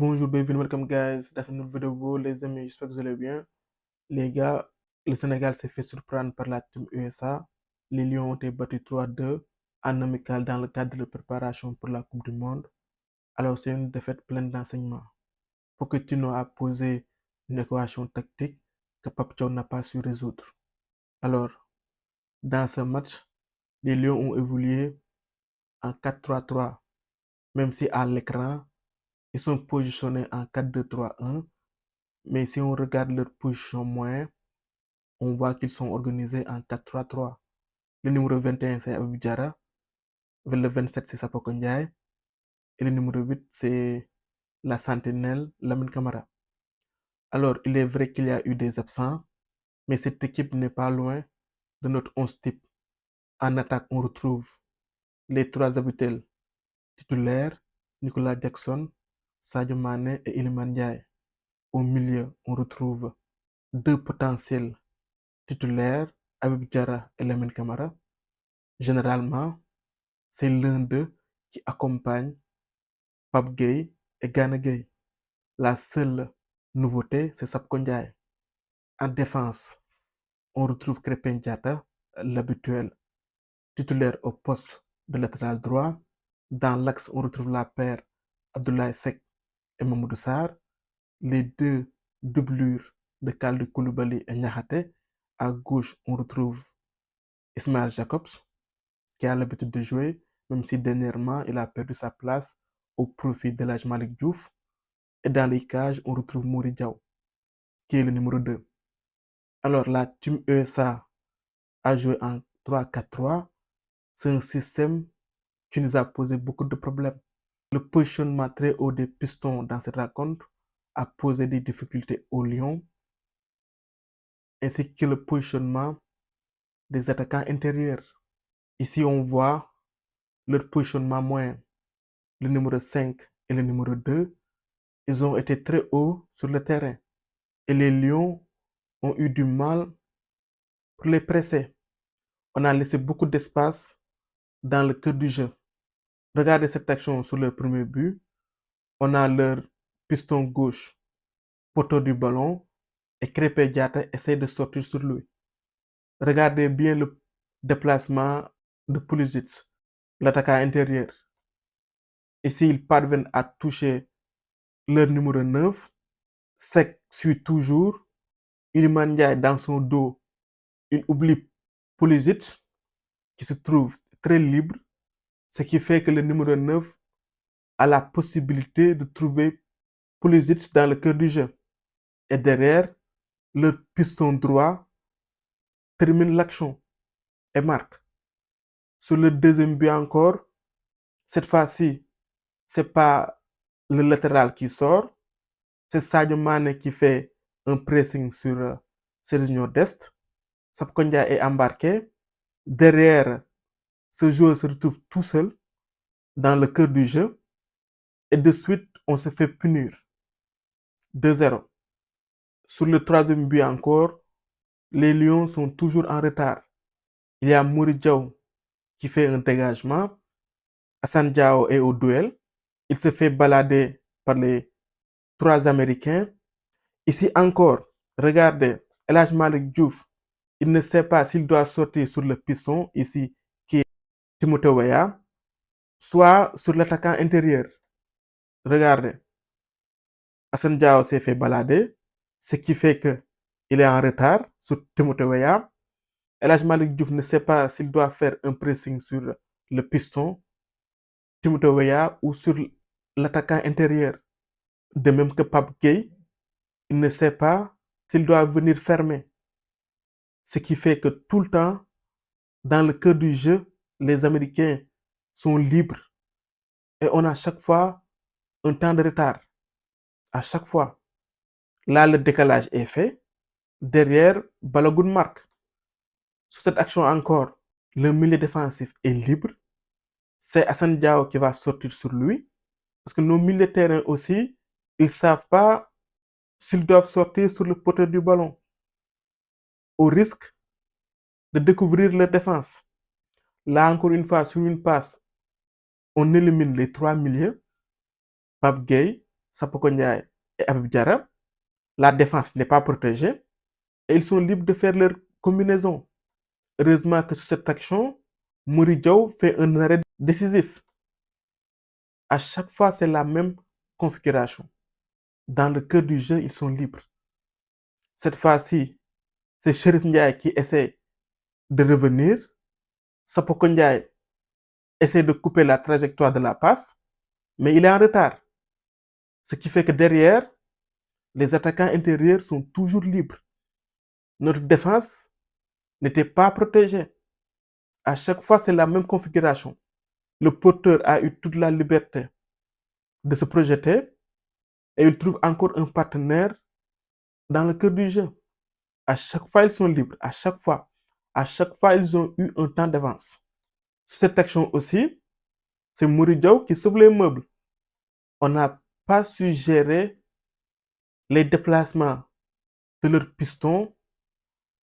Bonjour, bienvenue, welcome guys dans cette nouvelle vidéo les amis, j'espère que vous allez bien. Les gars, le Sénégal s'est fait surprendre par la team USA. Les Lions ont été battus 3-2 en amical dans le cadre de préparation pour la Coupe du Monde. Alors c'est une défaite pleine d'enseignements. Pochettino a posé une équation tactique que Pape Thiaw n'a pas su résoudre. Alors, dans ce match, les Lions ont évolué en 4-3-3, même si à l'écran, ils sont positionnés en 4-2-3-1. Mais si on regarde leur position moyenne, on voit qu'ils sont organisés en 4-3-3. Le numéro 21, c'est Abib Diarra. Le 27, c'est Sapoko Ndiaye. Et le numéro 8, c'est la sentinelle Lamine Camara. Alors, il est vrai qu'il y a eu des absents, mais cette équipe n'est pas loin de notre 11 type. En attaque, on retrouve les trois habituels titulaires, Nicolas Jackson, Sadio Mane et Iliman Ndiaye. Au milieu, on retrouve deux potentiels titulaires, Abib Diarra et Lamine Camara. Généralement, c'est l'un d'eux qui accompagne Pape Gueye et Gana Gueye. La seule nouveauté, c'est Sapko Ndiaye. En défense, on retrouve Krépin Diatta, l'habituel titulaire au poste de latéral droit. Dans l'axe, on retrouve la paire Abdoulaye Seck et Mamadou Sarr. Les deux doublures de Kalidou Koulibaly et Niakhaté. À gauche, on retrouve Ismaël Jacobs, qui a l'habitude de jouer, même si dernièrement, il a perdu sa place au profit de l'Aj Malik Diouf. Et dans les cages, on retrouve Mory Diaw, qui est le numéro 2. Alors, la team USA a joué en 3-4-3. C'est un système qui nous a posé beaucoup de problèmes. Le positionnement très haut des pistons dans cette rencontre a posé des difficultés aux Lions, ainsi que le positionnement des attaquants intérieurs. Ici, on voit leur positionnement moyen. Le numéro 5 et le numéro 2, ils ont été très hauts sur le terrain. Et les Lions ont eu du mal pour les presser. On a laissé beaucoup d'espace dans le cœur du jeu. Regardez cette action sur le premier but. On a leur piston gauche, poteau du ballon, et Krépin Diatta essaie de sortir sur lui. Regardez bien le déplacement de Pulisic, l'attaquant intérieur. Ici, ils parviennent à toucher leur numéro 9. Seck suit toujours. Iliman Ndiaye dans son dos, il oublie Pulisic qui se trouve très libre, ce qui fait que le numéro 9 a la possibilité de trouver Pulisic dans le cœur du jeu. Et derrière, leur piston droit termine l'action et marque. Sur le deuxième but encore, cette fois-ci, c'est pas le latéral qui sort, c'est Sadio Mane qui fait un pressing sur Serginho Dest. Sapko Ndiaye est embarqué. Derrière, ce joueur se retrouve tout seul dans le cœur du jeu. Et de suite, on se fait punir. 2-0. Sur le troisième but encore, les Lions sont toujours en retard. Il y a Mory Diaw qui fait un dégagement. Assane Diao est au duel. Il se fait balader par les trois Américains. Ici encore, regardez, El Hadj Malick Diouf, il ne sait pas s'il doit sortir sur le piston, ici, qui est Timothée Weah, soit sur l'attaquant intérieur. Regardez, Assane Diao s'est fait balader, ce qui fait qu'il est en retard sur Timothée Weah. El Hadj Malick Diouf ne sait pas s'il doit faire un pressing sur le piston, Timothée Weah, ou sur l'attaquant intérieur. De même que Pape Gueye, il ne sait pas s'il doit venir fermer. Ce qui fait que tout le temps, dans le cœur du jeu, les Américains sont libres. Et on a à chaque fois un temps de retard. À chaque fois. Là, le décalage est fait. Derrière, Balogun marque. Sur cette action encore, le milieu défensif est libre. C'est Assane Diao qui va sortir sur lui. Parce que nos milieux de terrain aussi, ils ne savent pas s'ils doivent sortir sur le poteau du ballon. Au risque de découvrir leur défense. Là, encore une fois, sur une passe, on élimine les trois milieux. Pape Gueye, Sapoko Ndiaye et Habib Diarra, la défense n'est pas protégée et ils sont libres de faire leur combinaison. Heureusement que sur cette action, Mory Diaw fait un arrêt décisif. À chaque fois, c'est la même configuration. Dans le cœur du jeu, ils sont libres. Cette fois-ci, c'est Cherif Ndiaye qui essaie de revenir. Sapoko Ndiaye essaie de couper la trajectoire de la passe, mais il est en retard. Ce qui fait que derrière, les attaquants intérieurs sont toujours libres. Notre défense n'était pas protégée. À chaque fois, c'est la même configuration. Le porteur a eu toute la liberté de se projeter et il trouve encore un partenaire dans le cœur du jeu. À chaque fois, ils sont libres. À chaque fois. À chaque fois, ils ont eu un temps d'avance. Sur cette action aussi, c'est Mory Diaw qui sauve les meubles. On n'a pas su gérer les déplacements de leurs pistons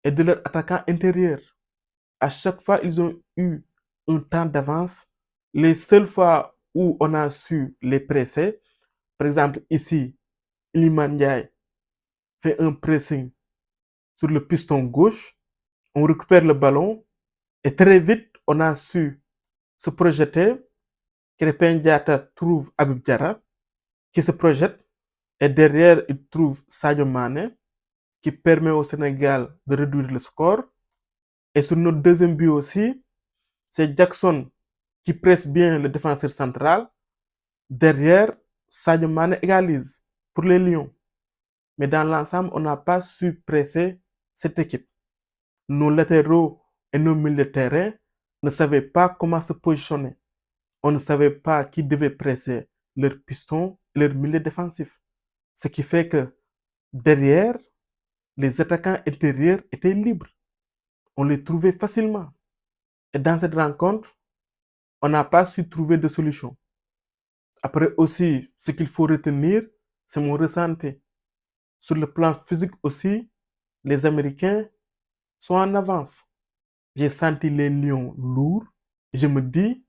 et de leurs attaquants intérieurs. À chaque fois, ils ont eu un temps d'avance. Les seules fois où on a su les presser, par exemple ici, Iliman Ndiaye fait un pressing sur le piston gauche, on récupère le ballon et très vite, on a su se projeter. Krépin Diatta trouve Habib Diarra qui se projette et derrière, il trouve Sadio Mané qui permet au Sénégal de réduire le score. Et sur notre deuxième but aussi, c'est Jackson qui presse bien le défenseur central. Derrière, Sadio Mané égalise pour les Lions. Mais dans l'ensemble, on n'a pas su presser cette équipe. Nos latéraux et nos milieux de terrain ne savaient pas comment se positionner. On ne savait pas qui devait presser leur piston et leur milieu défensif. Ce qui fait que derrière, les attaquants intérieurs étaient libres. On les trouvait facilement. Et dans cette rencontre, on n'a pas su trouver de solution. Après aussi, ce qu'il faut retenir, c'est mon ressenti. Sur le plan physique aussi, les Américains sont en avance. J'ai senti les Lions lourds. Je me dis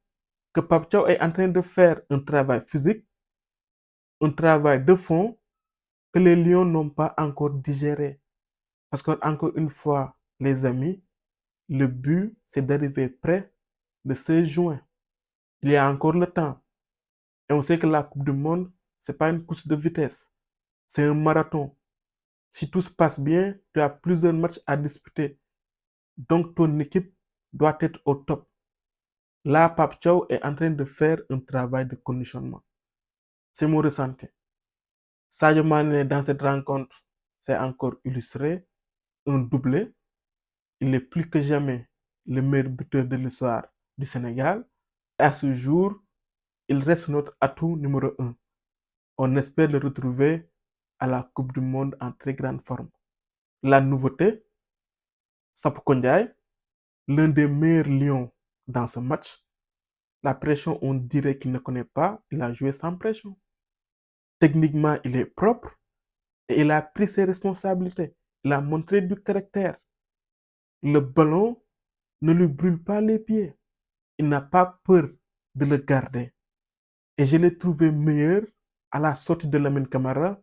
que Pape Thiaw est en train de faire un travail physique, un travail de fond que les Lions n'ont pas encore digéré. Parce que, encore une fois, les amis, le but, c'est d'arriver près le 16 juin. Il y a encore le temps. Et on sait que la Coupe du Monde, ce n'est pas une course de vitesse. C'est un marathon. Si tout se passe bien, tu as plusieurs matchs à disputer. Donc ton équipe doit être au top. Là, Pape Thiaw est en train de faire un travail de conditionnement. C'est mon ressenti. Sadio Mané, dans cette rencontre, c'est encore illustré. Un doublé. Il est plus que jamais le meilleur buteur de l'histoire du Sénégal. Et à ce jour, il reste notre atout numéro 1. On espère le retrouver à la Coupe du Monde en très grande forme. La nouveauté, Sapoko Ndiaye, l'un des meilleurs lions dans ce match. La pression, on dirait qu'il ne connaît pas. Il a joué sans pression. Techniquement, il est propre et il a pris ses responsabilités. Il a montré du caractère. Le ballon ne lui brûle pas les pieds. Il n'a pas peur de le garder. Et je l'ai trouvé meilleur à la sortie de Lamine Camara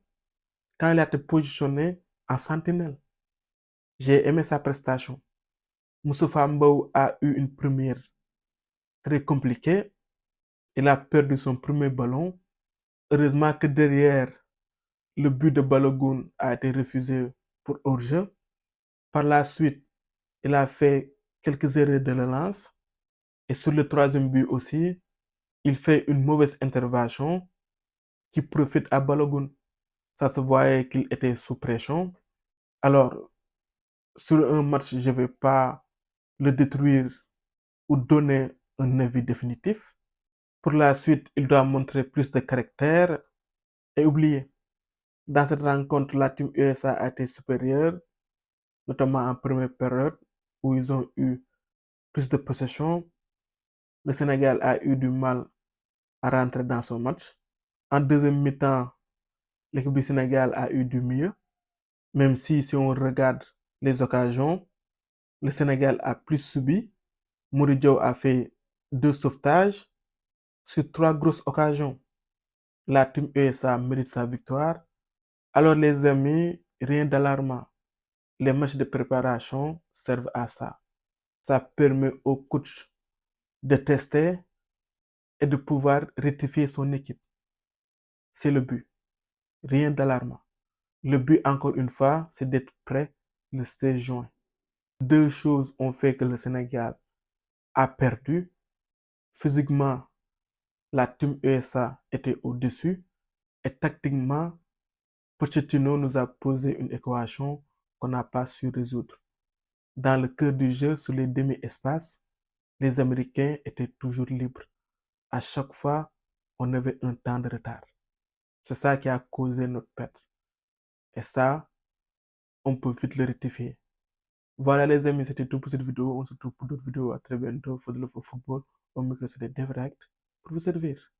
quand il a été positionné en sentinelle. J'ai aimé sa prestation. Moustapha Mbow a eu une première très compliquée. Il a perdu son premier ballon. Heureusement que derrière, le but de Balogun a été refusé pour hors-jeu. Par la suite, il a fait quelques erreurs de relance. Et sur le troisième but aussi, il fait une mauvaise intervention qui profite à Balogun. Ça se voyait qu'il était sous pression. Alors, sur un match, je ne vais pas le détruire ou donner un avis définitif. Pour la suite, il doit montrer plus de caractère et oublier. Dans cette rencontre, la team USA a été supérieure, notamment en première période où ils ont eu plus de possession. Le Sénégal a eu du mal à rentrer dans son match. En deuxième mi-temps, l'équipe du Sénégal a eu du mieux. Même si on regarde les occasions, le Sénégal a plus subi. Mory Diaw a fait 2 sauvetages sur 3 grosses occasions. La team USA mérite sa victoire. Alors les amis, rien d'alarmant. Les matchs de préparation servent à ça. Ça permet au coach de tester et de pouvoir rectifier son équipe. C'est le but. Rien d'alarmant. Le but, encore une fois, c'est d'être prêt le 16 juin. Deux choses ont fait que le Sénégal a perdu. Physiquement, la team USA était au-dessus. Et tactiquement, Pochettino nous a posé une équation qu'on n'a pas su résoudre. Dans le cœur du jeu, sur les demi-espaces, les Américains étaient toujours libres. À chaque fois, on avait un temps de retard. C'est ça qui a causé notre perte. Et ça, on peut vite le rectifier. Voilà les amis, c'était tout pour cette vidéo. On se retrouve pour d'autres vidéos. À très bientôt. Faut de le football. Au micro, c'était Devract pour vous servir.